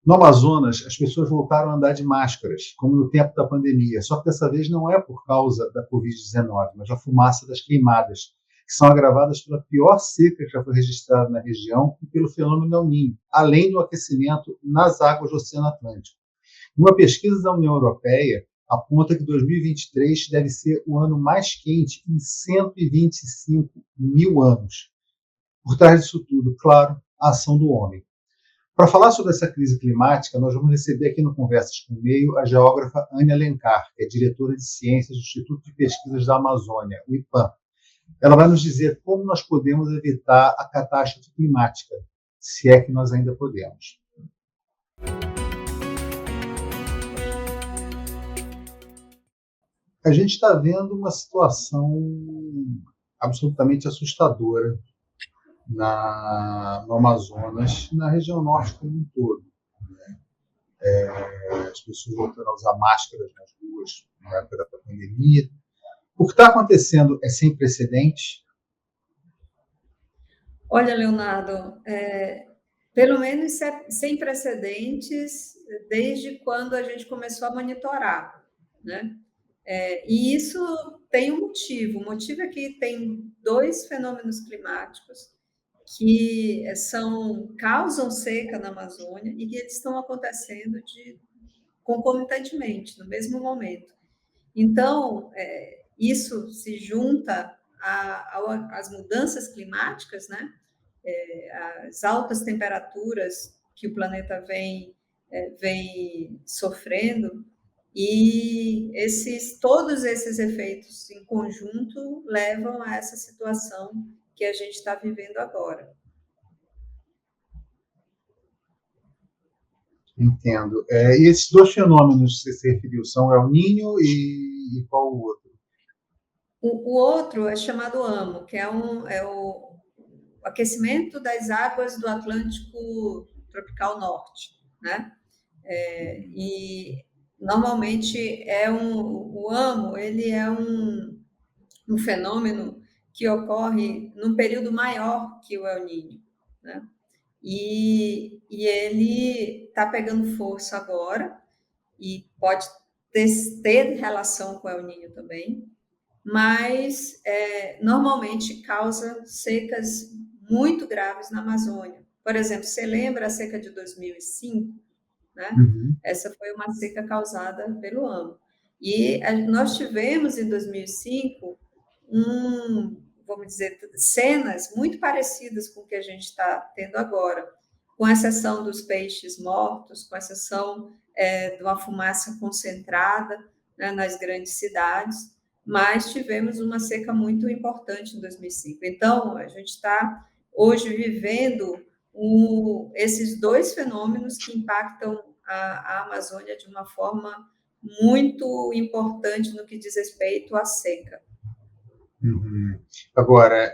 No Amazonas, as pessoas voltaram a andar de máscaras, como no tempo da pandemia, só que dessa vez não é por causa da Covid-19, mas da fumaça das queimadas, que são agravadas pela pior seca que já foi registrada na região e pelo fenômeno El Niño, além do aquecimento nas águas do Oceano Atlântico. Uma pesquisa da União Europeia aponta que 2023 deve ser o ano mais quente em 125 mil anos. Por trás disso tudo, claro, a ação do homem. Para falar sobre essa crise climática, nós vamos receber aqui no Conversas com o Meio a geógrafa Anne Alencar, que é diretora de ciências do Instituto de Pesquisas da Amazônia, o IPAM. Ela vai nos dizer como nós podemos evitar a catástrofe climática, se é que nós ainda podemos. A gente está vendo uma situação absolutamente assustadora no Amazonas, na região norte como um todo. As pessoas voltando a usar máscaras nas ruas na época da pandemia. O que está acontecendo é sem precedentes? Olha, Leonardo, pelo menos sem precedentes desde quando a gente começou a monitorar, né? E isso tem um motivo. O motivo é que tem dois fenômenos climáticos que causam seca na Amazônia e que eles estão acontecendo concomitantemente, no mesmo momento. Então, isso se junta às mudanças climáticas, né? As altas temperaturas que o planeta vem sofrendo, e todos esses efeitos em conjunto levam a essa situação que a gente está vivendo agora. Entendo. E esses dois fenômenos que você se referiu são El Niño e qual o outro? O outro é chamado AMO, que é o aquecimento das águas do Atlântico Tropical Norte, né? E normalmente o AMO, ele é um fenômeno que ocorre num período maior que o El Niño, né? E ele está pegando força agora e pode ter relação com o El Niño também, mas normalmente causa secas muito graves na Amazônia. Por exemplo, você lembra a seca de 2005? Né? Uhum. Essa foi uma seca causada pelo AMO. E nós tivemos em 2005 vamos dizer, cenas muito parecidas com o que a gente está tendo agora, com exceção dos peixes mortos, com exceção de uma fumaça concentrada, né, nas grandes cidades, mas tivemos uma seca muito importante em 2005. Então, a gente está hoje vivendo esses dois fenômenos que impactam a Amazônia de uma forma muito importante no que diz respeito à seca. Uhum. Agora,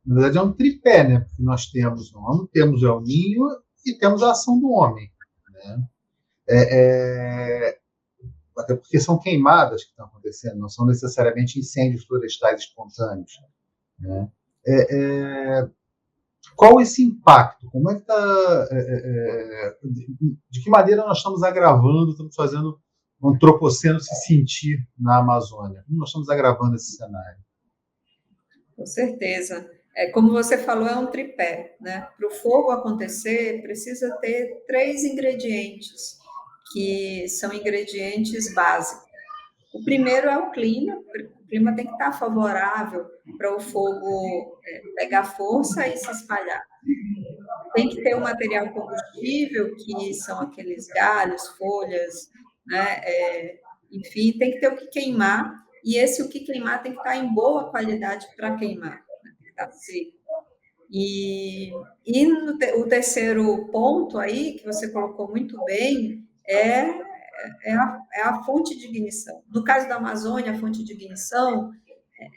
na verdade é um tripé, né? Porque nós temos o El Niño e temos a ação do homem, né? Até porque são queimadas que estão acontecendo, não são necessariamente incêndios florestais espontâneos, né? Qual esse impacto? Como é que está? De que maneira nós estamos agravando, estamos fazendo o antropoceno se sentir na Amazônia? Como nós estamos agravando esse cenário? Com certeza. Como você falou, é um tripé, né? Para o fogo acontecer, precisa ter 3 ingredientes, que são ingredientes básicos. O primeiro é o clima tem que estar favorável para o fogo pegar força e se espalhar. Tem que ter um material combustível, que são aqueles galhos, folhas, né? Enfim, tem que ter o que queimar, e o que queimar tem que estar em boa qualidade para queimar, né? Tem que estar seco. O terceiro ponto aí, que você colocou muito bem, é a fonte de ignição. No caso da Amazônia, a fonte de ignição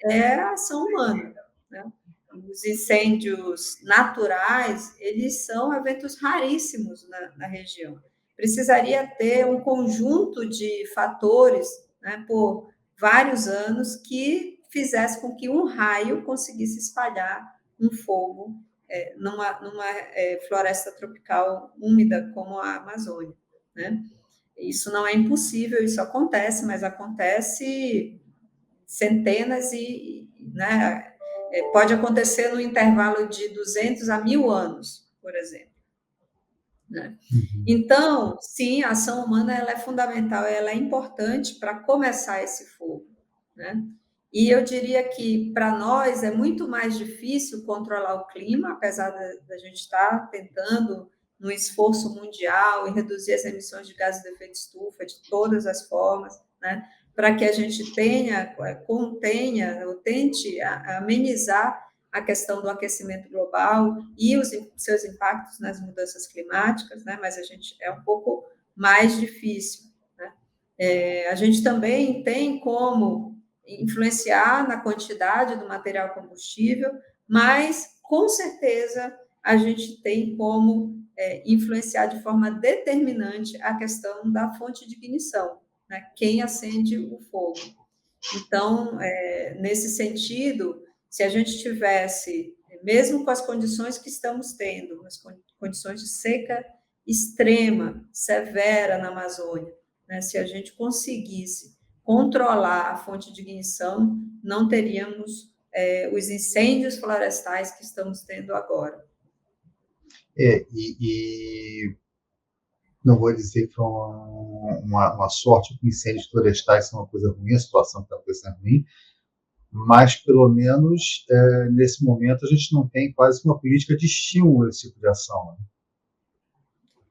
é a ação humana, né? Os incêndios naturais, eles são eventos raríssimos na região. Precisaria ter um conjunto de fatores, né, por vários anos que fizesse com que um raio conseguisse espalhar um fogo numa floresta tropical úmida como a Amazônia, né? Isso não é impossível, isso acontece, mas acontece centenas né, pode acontecer no intervalo de 200 a 1.000 anos, por exemplo. Né? Uhum. Então, sim, a ação humana ela é fundamental, ela é importante para começar esse fogo. Né? E eu diria que, para nós, é muito mais difícil controlar o clima, apesar da gente estar tentando, num esforço mundial, em reduzir as emissões de gases de efeito estufa de todas as formas, né? Para que a gente contenha ou tente amenizar a questão do aquecimento global e os seus impactos nas mudanças climáticas, né? Mas a gente é um pouco mais difícil. Né? A gente também tem como influenciar na quantidade do material combustível, mas, com certeza, a gente tem como influenciar de forma determinante a questão da fonte de ignição, né? Quem acende o fogo. Então, nesse sentido, se a gente tivesse, mesmo com as condições que estamos tendo, as condições de seca extrema, severa na Amazônia, né? Se a gente conseguisse controlar a fonte de ignição, não teríamos os incêndios florestais que estamos tendo agora. E não vou dizer que foi uma sorte que incêndios florestais são uma coisa ruim, a situação que está acontecendo ruim, mas, pelo menos, nesse momento, a gente não tem quase uma política de estímulo a esse tipo de ação. Né?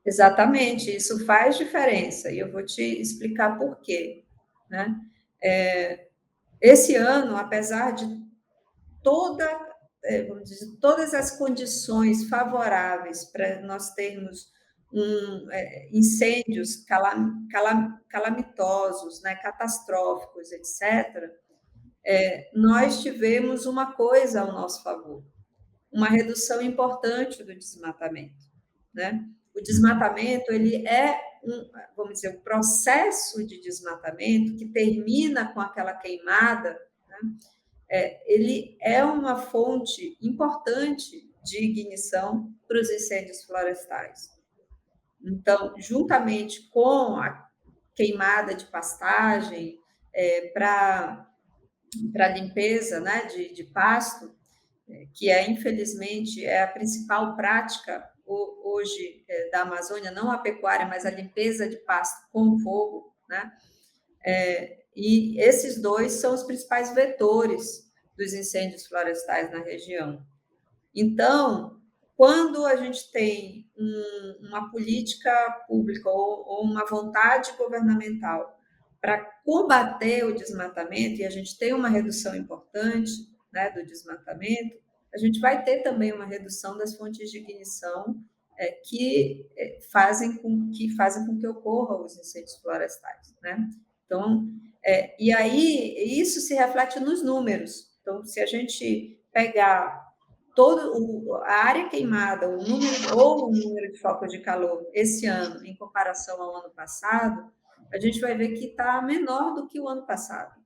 Exatamente, isso faz diferença, e eu vou te explicar por quê. Né? Esse ano, apesar de vamos dizer, todas as condições favoráveis para nós termos incêndios calamitosos, né, catastróficos, etc., nós tivemos uma coisa ao nosso favor, uma redução importante do desmatamento. Né? O desmatamento ele vamos dizer, o processo de desmatamento que termina com aquela queimada, né? Ele é uma fonte importante de ignição para os incêndios florestais. Então, juntamente com a queimada de pastagem para limpeza, né, de pasto, que infelizmente é a principal prática hoje da Amazônia, não a pecuária, mas a limpeza de pasto com fogo, né? E esses dois são os principais vetores dos incêndios florestais na região. Então, quando a gente tem uma política pública ou uma vontade governamental para combater o desmatamento, e a gente tem uma redução importante, né, do desmatamento, a gente vai ter também uma redução das fontes de ignição que fazem com que ocorram os incêndios florestais. Né? Então, e aí isso se reflete nos números. Então, se a gente pegar a área queimada, o número de focos de calor esse ano em comparação ao ano passado, a gente vai ver que está menor do que o ano passado.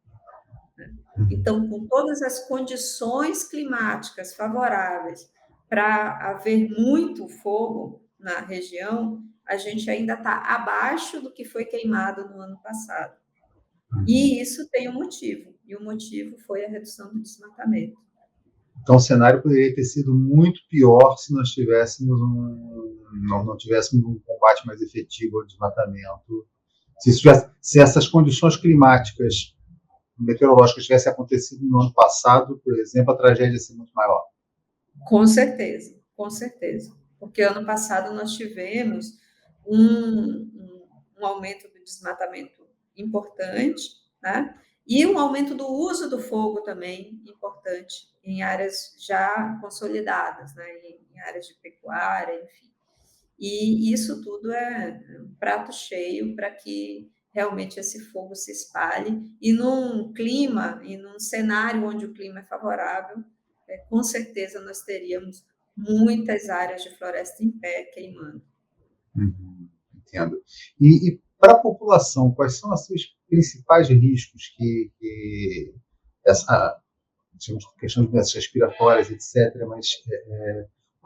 Né? Então, com todas as condições climáticas favoráveis para haver muito fogo na região, a gente ainda está abaixo do que foi queimado no ano passado. E isso tem um motivo, e o motivo foi a redução do desmatamento. Então, o cenário poderia ter sido muito pior se nós não tivéssemos um combate mais efetivo ao desmatamento. Se essas condições climáticas, meteorológicas tivessem acontecido no ano passado, por exemplo, a tragédia ia ser muito maior. Com certeza, com certeza. Porque ano passado nós tivemos um aumento do desmatamento importante, né? E um aumento do uso do fogo também importante em áreas já consolidadas, né? Em áreas de pecuária, enfim. E isso tudo é um prato cheio para que realmente esse fogo se espalhe e num clima e num cenário onde o clima é favorável, com certeza nós teríamos muitas áreas de floresta em pé queimando. Entendo. E para a população, quais são os principais riscos que questões respiratórias, etc., mas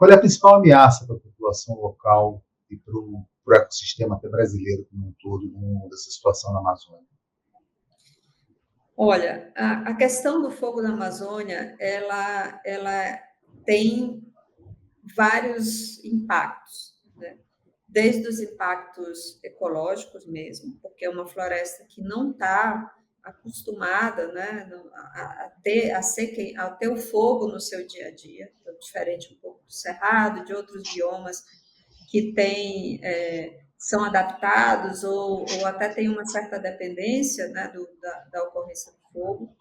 Qual é a principal ameaça para a população local e para o ecossistema até brasileiro como um todo, no mundo dessa situação na Amazônia? Olha, a questão do fogo na Amazônia, ela tem vários impactos, né? Desde os impactos ecológicos mesmo, porque é uma floresta que não está acostumada, né, a ter o fogo no seu dia a dia, então, diferente um pouco do cerrado, de outros biomas que são adaptados ou até têm uma certa dependência, né, da ocorrência do fogo.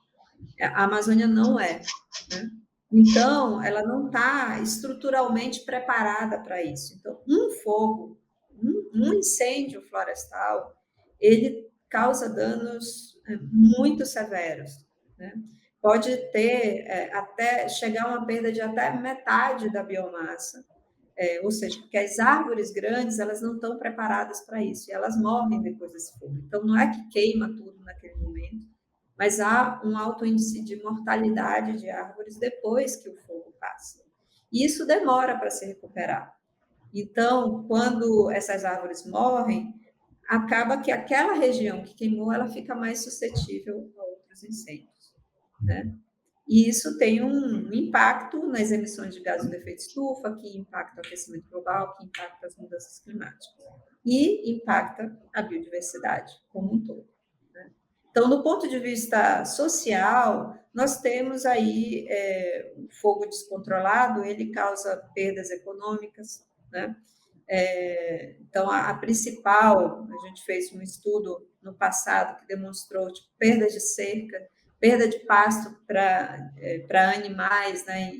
A Amazônia não é, né? Então, ela não está estruturalmente preparada para isso. Então, um fogo, um incêndio florestal, ele causa danos muito severos, né? Pode ter até chegar a uma perda de até metade da biomassa, ou seja, porque as árvores grandes elas não estão preparadas para isso e elas morrem depois desse fogo. Então, não é que queima tudo naquele momento, mas há um alto índice de mortalidade de árvores depois que o fogo passa. E isso demora para se recuperar. Então, quando essas árvores morrem, acaba que aquela região que queimou, ela fica mais suscetível a outros incêndios, né? E isso tem um impacto nas emissões de gases de efeito estufa, que impacta o aquecimento global, que impacta as mudanças climáticas e impacta a biodiversidade como um todo. Então, do ponto de vista social, nós temos aí o fogo descontrolado, ele causa perdas econômicas, né? Então, a principal, a gente fez um estudo no passado que demonstrou tipo, perda de cerca, perda de pasto para animais, né?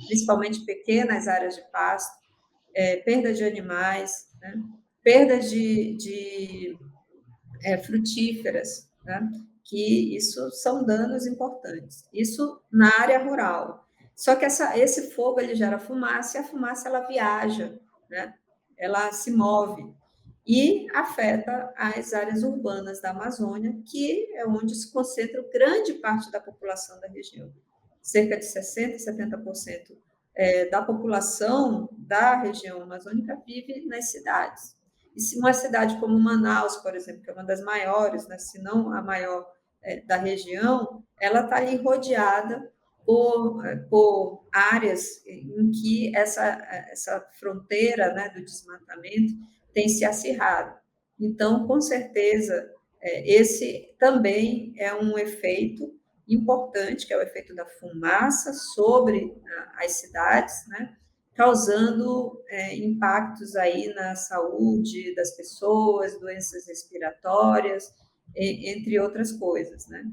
Principalmente pequenas áreas de pasto, perda de animais, né? Perda de frutíferas, né? Que isso são danos importantes. Isso na área rural. Só que esse fogo ele gera fumaça e a fumaça ela viaja, né? Ela se move e afeta as áreas urbanas da Amazônia, que é onde se concentra grande parte da população da região. Cerca de 60%, 70% da população da região amazônica vive nas cidades. E se uma cidade como Manaus, por exemplo, que é uma das maiores, né, se não a maior da região, ela está ali rodeada por áreas em que essa fronteira, né, do desmatamento tem se acirrado. Então, com certeza, esse também é um efeito importante, que é o efeito da fumaça sobre as cidades, né, causando impactos aí na saúde das pessoas, doenças respiratórias, entre outras coisas, né?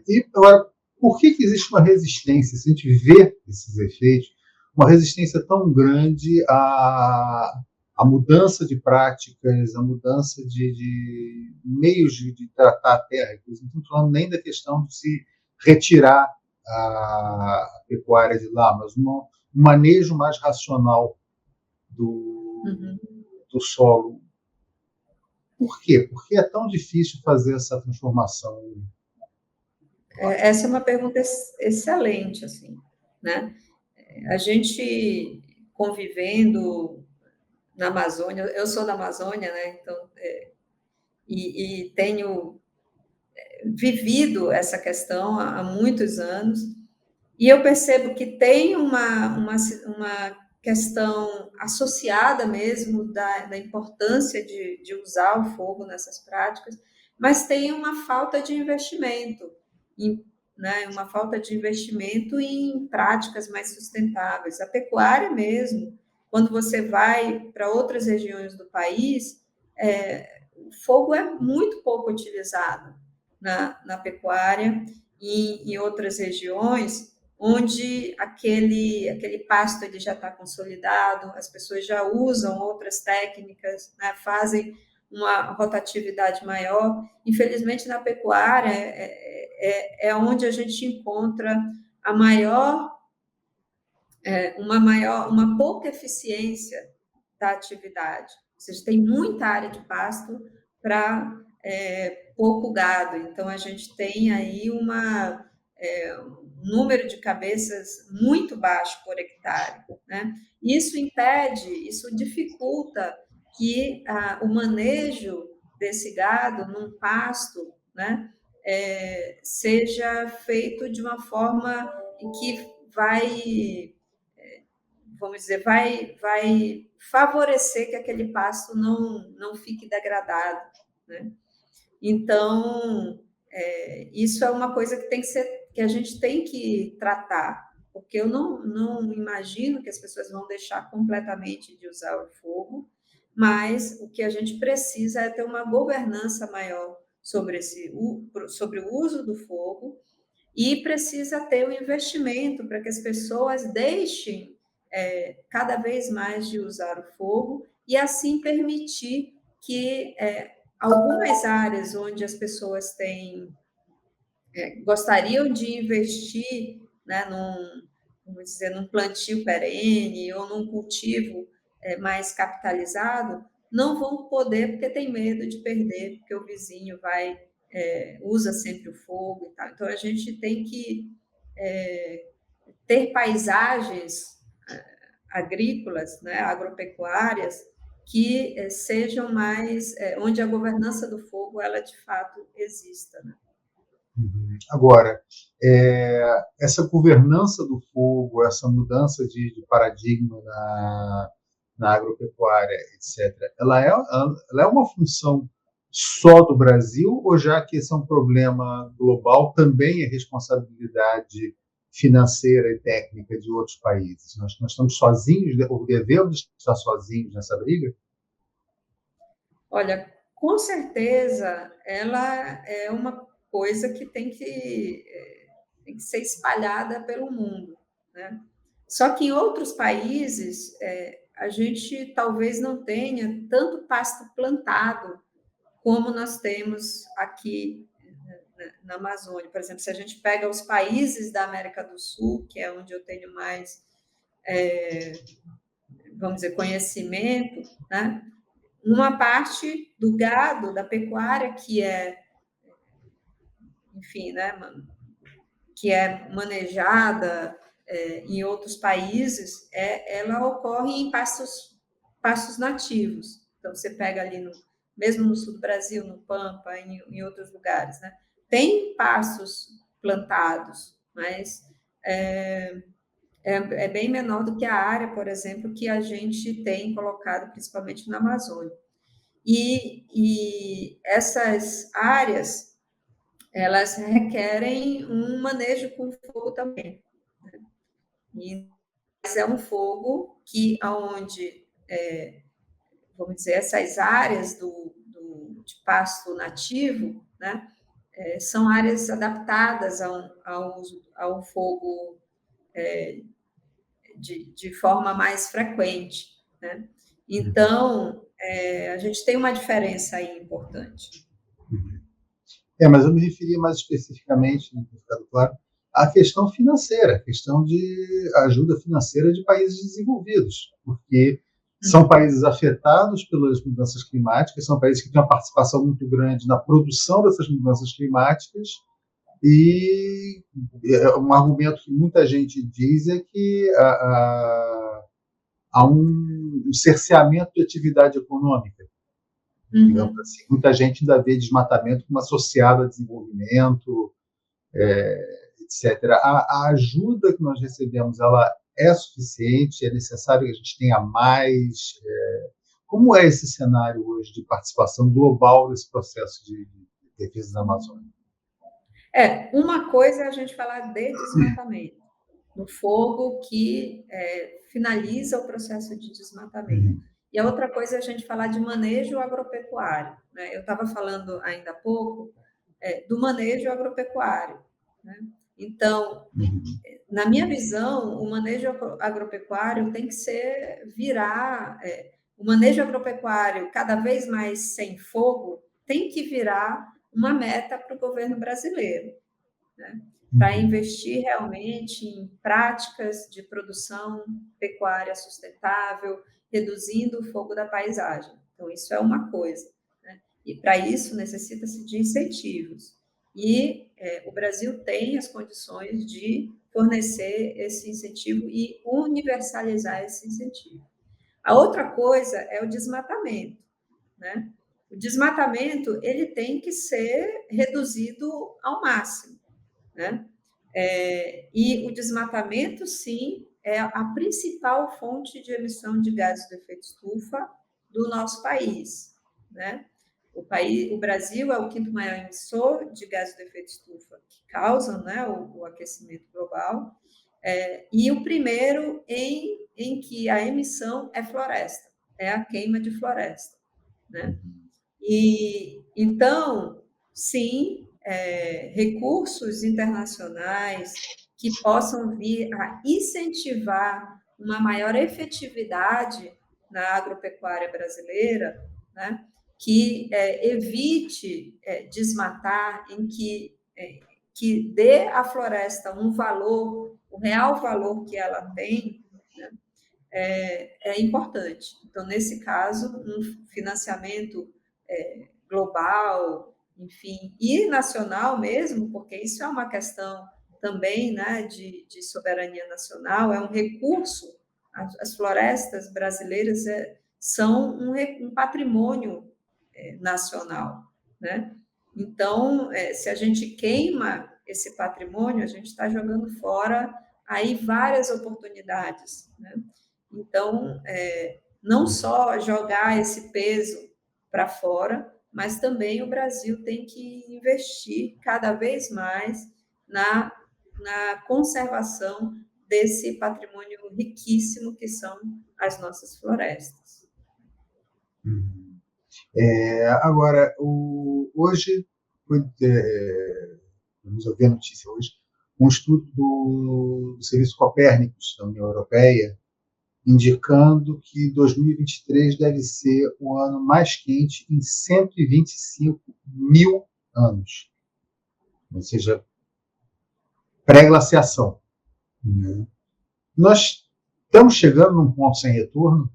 E agora, por que existe uma resistência, se a gente vê esses efeitos, uma resistência tão grande à mudança de práticas, à mudança de meios de tratar a terra? Não estamos falando nem da questão de se retirar a pecuária de lá, mas um manejo mais racional do solo. Por quê? Por que é tão difícil fazer essa transformação? Essa é uma pergunta excelente, assim, né? A gente convivendo na Amazônia, eu sou da Amazônia, né? Então, e tenho vivido essa questão há muitos anos, e eu percebo que tem uma questão associada mesmo da importância de usar o fogo nessas práticas, mas tem uma falta de investimento, né, uma falta de investimento em práticas mais sustentáveis. A pecuária mesmo, quando você vai para outras regiões do país, o fogo é muito pouco utilizado na pecuária e em outras regiões onde aquele pasto ele já está consolidado, as pessoas já usam outras técnicas, né, fazem uma rotatividade maior. Infelizmente, na pecuária é onde a gente encontra uma pouca eficiência da atividade. Ou seja, tem muita área de pasto para pouco gado. Então, a gente tem aí número de cabeças muito baixo por hectare, né? Isso impede, isso dificulta que o manejo desse gado num pasto, né, seja feito de uma forma em que vai, vamos dizer, vai favorecer que aquele pasto não fique degradado, né? Então, isso é uma coisa que tem que ser, que a gente tem que tratar, porque eu não imagino que as pessoas vão deixar completamente de usar o fogo, mas o que a gente precisa é ter uma governança maior sobre o uso do fogo e precisa ter um investimento para que as pessoas deixem cada vez mais de usar o fogo e assim permitir que algumas áreas onde as pessoas gostariam de investir, né, vamos dizer, num plantio perene ou num cultivo mais capitalizado, não vão poder porque tem medo de perder, porque o vizinho usa sempre o fogo e tal. Então, a gente tem que ter paisagens agrícolas, né, agropecuárias, que sejam mais, onde a governança do fogo, ela de fato exista, né? Agora, essa governança do fogo, essa mudança de paradigma na agropecuária, etc., ela é uma função só do Brasil, ou já que esse é um problema global, também é responsabilidade financeira e técnica de outros países? Nós estamos sozinhos, ou devemos estar sozinhos nessa briga? Olha, com certeza, ela é uma coisa que tem que ser espalhada pelo mundo, né? Só que em outros países, a gente talvez não tenha tanto pasto plantado como nós temos aqui na Amazônia. Por exemplo, se a gente pega os países da América do Sul, que é onde eu tenho mais, vamos dizer, conhecimento, né? Uma parte do gado, da pecuária, enfim, né, que é manejada em outros países, ela ocorre em pastos nativos. Então, você pega ali, mesmo no sul do Brasil, no Pampa, em outros lugares, né? Tem pastos plantados, mas é bem menor do que a área, por exemplo, que a gente tem colocado, principalmente na Amazônia. E essas áreas, elas requerem um manejo com fogo também. Mas é um fogo que, onde, vamos dizer, essas áreas de pasto nativo, né, são áreas adaptadas ao fogo de forma mais frequente, né? Então, a gente tem uma diferença aí importante. Mas eu me referia mais especificamente, não tem ficado claro, à questão financeira, a questão de ajuda financeira de países desenvolvidos, porque são países afetados pelas mudanças climáticas, são países que têm uma participação muito grande na produção dessas mudanças climáticas, e um argumento que muita gente diz é que há um cerceamento de atividade econômica. Digamos assim, muita gente ainda vê desmatamento como associado a desenvolvimento, etc. A ajuda que nós recebemos, ela é suficiente? É necessário que a gente tenha mais? Como é esse cenário hoje de participação global nesse processo de defesa da Amazônia? Uma coisa é a gente falar de desmatamento, no fogo que finaliza o processo de desmatamento. E a outra coisa é a gente falar de manejo agropecuário, né? Eu estava falando ainda há pouco do manejo agropecuário, né? Então, na minha visão, o manejo agropecuário tem que virar o manejo agropecuário cada vez mais sem fogo tem que virar uma meta para o governo brasileiro, né? Para investir realmente em práticas de produção pecuária sustentável, reduzindo o fogo da paisagem. Então, isso é uma coisa, né? E para isso necessita-se de incentivos. E o Brasil tem as condições de fornecer esse incentivo e universalizar esse incentivo. A outra coisa é o desmatamento, né? O desmatamento ele tem que ser reduzido ao máximo, né? E o desmatamento, sim, é a principal fonte de emissão de gases de efeito estufa do nosso país, né? O Brasil é o quinto maior emissor de gases de efeito estufa que causam, né, o aquecimento global, e o primeiro em que a emissão é floresta, é a queima de floresta, né? E então, sim, recursos internacionais que possam vir a incentivar uma maior efetividade na agropecuária brasileira, né, que evite desmatar, que dê à floresta um valor, o real valor que ela tem, né, é importante. Então, nesse caso, um financiamento global, enfim, e nacional mesmo, porque isso é uma questão também, né, de soberania nacional, é um recurso. As florestas brasileiras são um patrimônio nacional, né? Então, se a gente queima esse patrimônio, a gente está jogando fora aí várias oportunidades, né? Então, não só jogar esse peso para fora, mas também o Brasil tem que investir cada vez mais na conservação desse patrimônio riquíssimo que são as nossas florestas. Agora, hoje, vamos ouvir a notícia hoje, um estudo do Serviço Copérnicos da União Europeia indicando que 2023 deve ser o ano mais quente em 125 mil anos, ou seja, pré-glaciação. Nós estamos chegando num ponto sem retorno?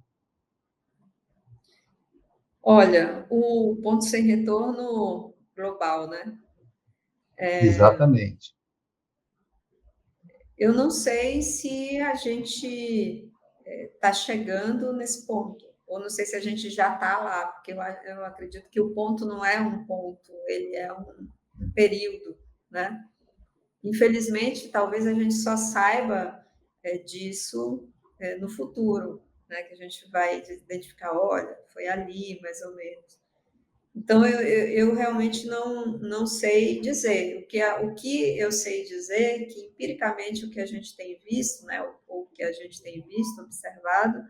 Olha, o ponto sem retorno global, né? Exatamente. Eu não sei se a gente está chegando nesse ponto, ou não sei se a gente já está lá, porque eu acredito que o ponto não é um ponto, ele é um período, né? Infelizmente, talvez a gente só saiba disso no futuro, né? Que a gente vai identificar, olha, foi ali, mais ou menos. Então, eu realmente não sei dizer. O que eu sei dizer é que, empiricamente, o que a gente tem visto, né, o que a gente tem visto, observado,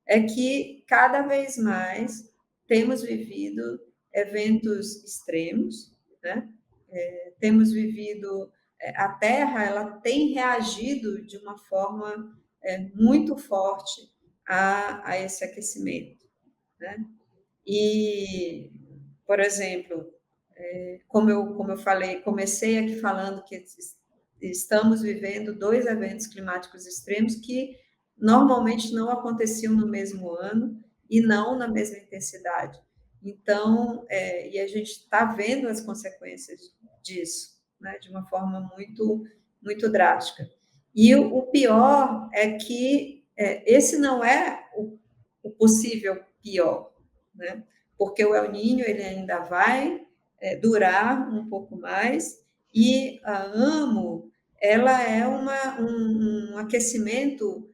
é que cada vez mais temos vivido eventos extremos, né? Temos vivido, a Terra ela tem reagido de uma forma muito forte a esse aquecimento, né? E, por exemplo, como eu falei, comecei aqui falando que estamos vivendo 2 eventos climáticos extremos que normalmente não aconteciam no mesmo ano e não na mesma intensidade. Então, e a gente está vendo as consequências disso, né, de uma forma muito, muito drástica. E o pior é que esse não é o possível pior, né? Porque o El Niño ele ainda vai durar um pouco mais e a AMO ela é um aquecimento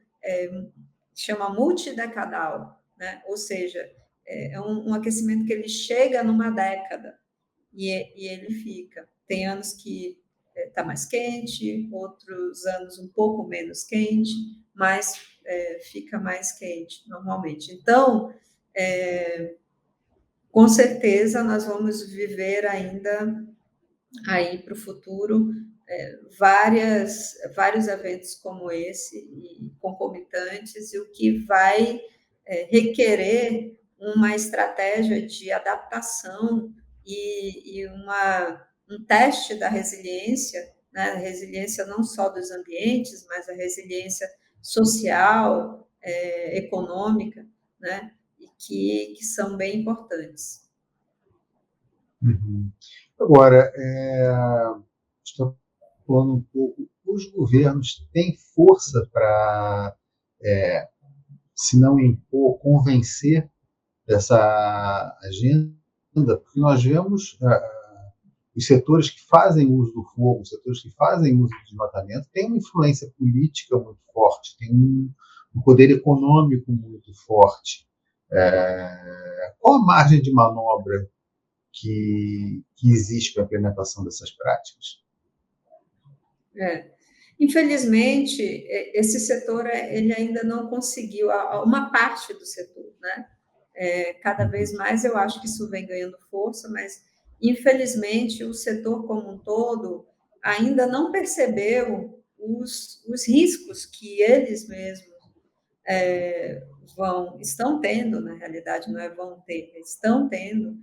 chama multidecadal, né? Ou seja, é um aquecimento que ele chega numa década e ele fica. Tem anos que está mais quente, outros anos um pouco menos quente, mas fica mais quente normalmente. Então, com certeza nós vamos viver ainda aí para o futuro vários eventos como esse e concomitantes, e o que vai requerer uma estratégia de adaptação e um teste da resiliência, né? A resiliência não só dos ambientes, mas a resiliência social, econômica, né? E que são bem importantes. Uhum. Agora, extrapolando um pouco, os governos têm força para, se não impor, convencer dessa agenda, porque nós vemos os setores que fazem uso do fogo, os setores que fazem uso do desmatamento, têm uma influência política muito forte, têm um poder econômico muito forte. Qual a margem de manobra que existe para a implementação dessas práticas? Infelizmente, esse setor ele ainda não conseguiu, uma parte do setor, né? Cada vez mais eu acho que isso vem ganhando força, mas infelizmente o setor como um todo ainda não percebeu os riscos que eles mesmos estão tendo, na realidade não é vão ter, estão tendo,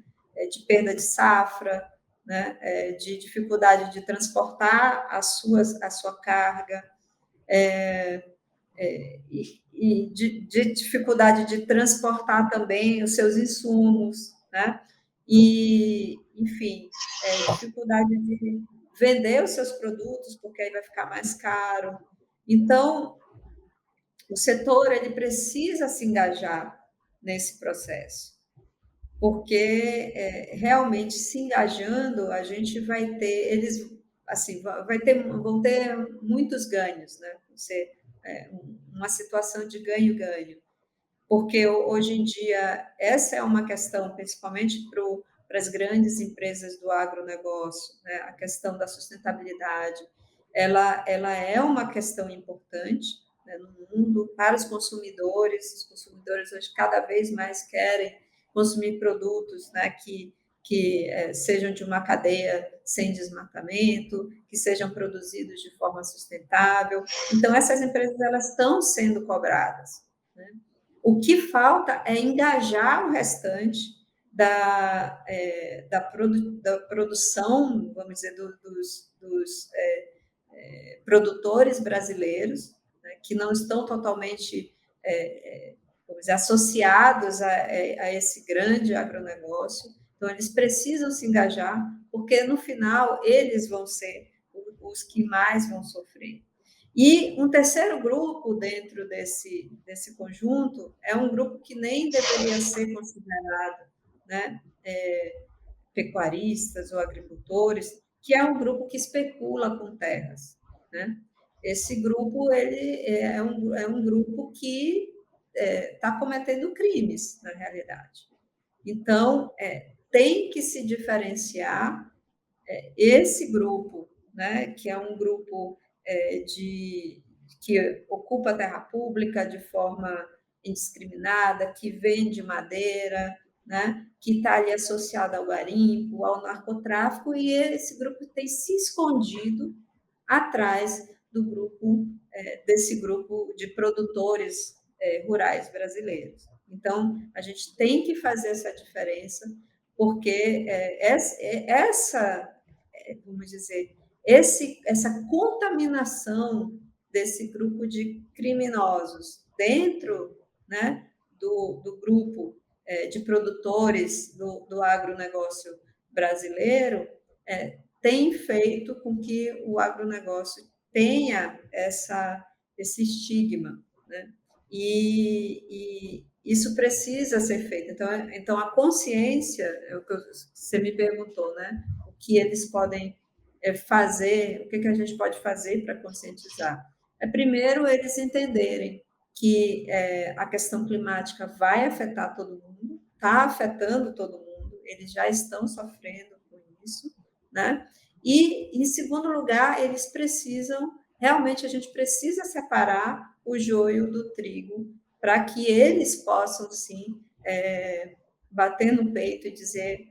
de perda de safra, né, de dificuldade de transportar a sua carga, e de dificuldade de transportar também os seus insumos, né? E, enfim, dificuldade de vender os seus produtos, porque aí vai ficar mais caro. Então, o setor ele precisa se engajar nesse processo, porque realmente se engajando a gente vai ter eles assim vão ter muitos ganhos, né? Uma situação de ganho-ganho, porque hoje em dia essa é uma questão principalmente para as grandes empresas do agronegócio, né? A questão da sustentabilidade, ela é uma questão importante, né, no mundo para os consumidores hoje cada vez mais querem consumir produtos, né, que sejam de uma cadeia sem desmatamento, que sejam produzidos de forma sustentável. Então, essas empresas elas estão sendo cobradas, né? O que falta é engajar o restante da produção, vamos dizer, dos produtores brasileiros, né, que não estão totalmente vamos dizer, associados a esse grande agronegócio. Então, eles precisam se engajar, porque no final eles vão ser os que mais vão sofrer. E um terceiro grupo dentro desse conjunto é um grupo que nem deveria ser considerado, né, pecuaristas ou agricultores, que é um grupo que especula com terras, né? Esse grupo ele é um grupo que está cometendo crimes, na realidade. Então, tem que se diferenciar esse grupo, né, que é um grupo que ocupa a terra pública de forma indiscriminada, que vende madeira, né, que está ali associado ao garimpo, ao narcotráfico, e esse grupo tem se escondido atrás desse grupo de produtores rurais brasileiros. Então, a gente tem que fazer essa diferença, porque vamos dizer, essa contaminação desse grupo de criminosos dentro, né, do grupo de produtores do agronegócio brasileiro tem feito com que o agronegócio tenha esse estigma, né? E isso precisa ser feito. Então a consciência, é o que você me perguntou, né? O que eles podem fazer, o que a gente pode fazer para conscientizar? Primeiro, eles entenderem que a questão climática vai afetar todo mundo, está afetando todo mundo, eles já estão sofrendo com isso, né? E, em segundo lugar, eles precisam, realmente a gente precisa separar o joio do trigo para que eles possam, sim, bater no peito e dizer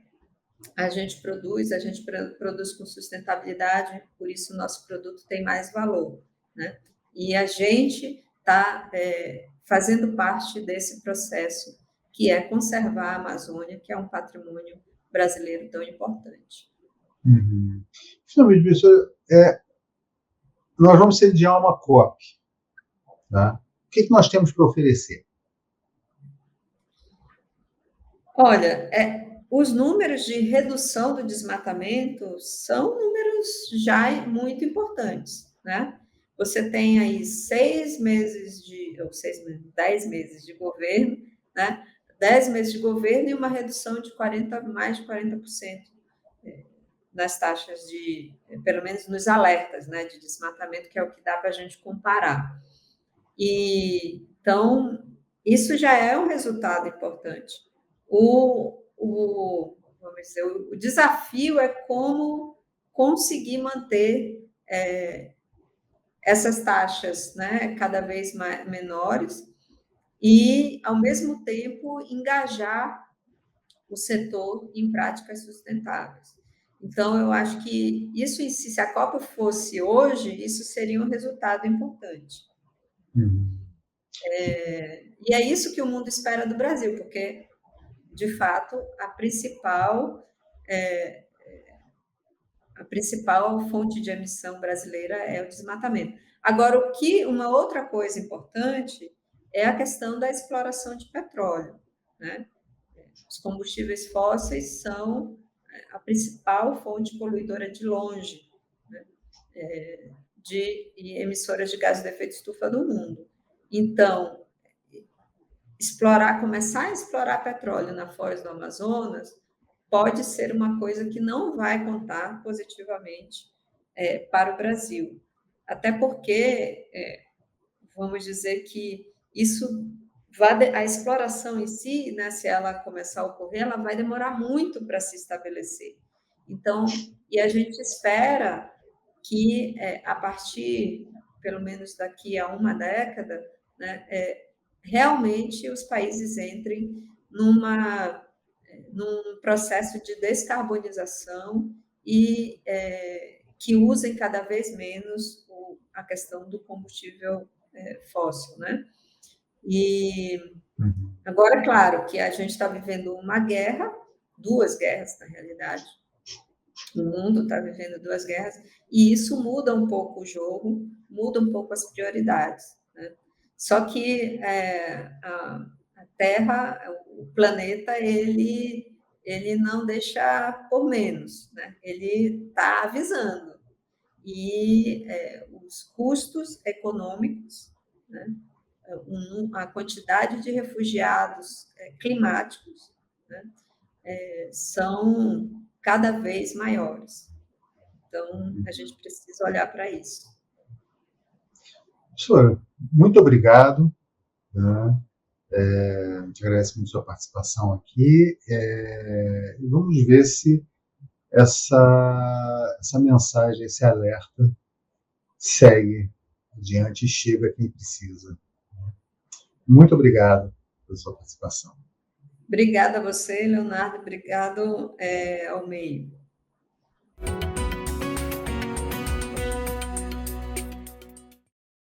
a gente produz com sustentabilidade, por isso o nosso produto tem mais valor, né? E a gente está fazendo parte desse processo, que é conservar a Amazônia, que é um patrimônio brasileiro tão importante. Uhum. Finalmente, professor, nós vamos sediar uma COP. Tá? O que nós temos para oferecer? Olha, os números de redução do desmatamento são números já muito importantes, né? Você tem aí 10 meses de governo, né? 10 meses de governo e uma redução de mais de 40% nas taxas pelo menos nos alertas, né, de desmatamento, que é o que dá para a gente comparar. E, então, isso já é um resultado importante. Vamos dizer, o desafio é como conseguir manter essas taxas, né, cada vez menores e, ao mesmo tempo, engajar o setor em práticas sustentáveis. Então, eu acho que isso em si, se a Copa fosse hoje, isso seria um resultado importante. E é isso que o mundo espera do Brasil, porque, de fato, a principal fonte de emissão brasileira é o desmatamento. Agora, uma outra coisa importante é a questão da exploração de petróleo, né? Os combustíveis fósseis são a principal fonte poluidora de longe, né, de emissoras de gases de efeito estufa do mundo. Então, começar a explorar petróleo na foz do Amazonas pode ser uma coisa que não vai contar positivamente para o Brasil. Até porque, vamos dizer que a exploração em si, né, se ela começar a ocorrer, ela vai demorar muito para se estabelecer. Então, e a gente espera que, a partir, pelo menos daqui a uma década, né, realmente os países entrem num processo de descarbonização e que usem cada vez menos a questão do combustível fóssil, né? E agora, claro, que a gente está vivendo uma guerra, 2 guerras, na realidade. O mundo está vivendo 2 guerras, e isso muda um pouco o jogo, muda um pouco as prioridades, né? Só que a Terra, o planeta, ele não deixa por menos, né? Ele está avisando. E os custos econômicos, né? A quantidade de refugiados climáticos, né, são cada vez maiores. Então, a gente precisa olhar para isso. Professora, muito obrigado. Né? Te agradeço muito a sua participação aqui. Vamos ver se essa mensagem, esse alerta, segue adiante e chega a quem precisa. Muito obrigado pela sua participação. Obrigada a você, Leonardo. Obrigado ao meio.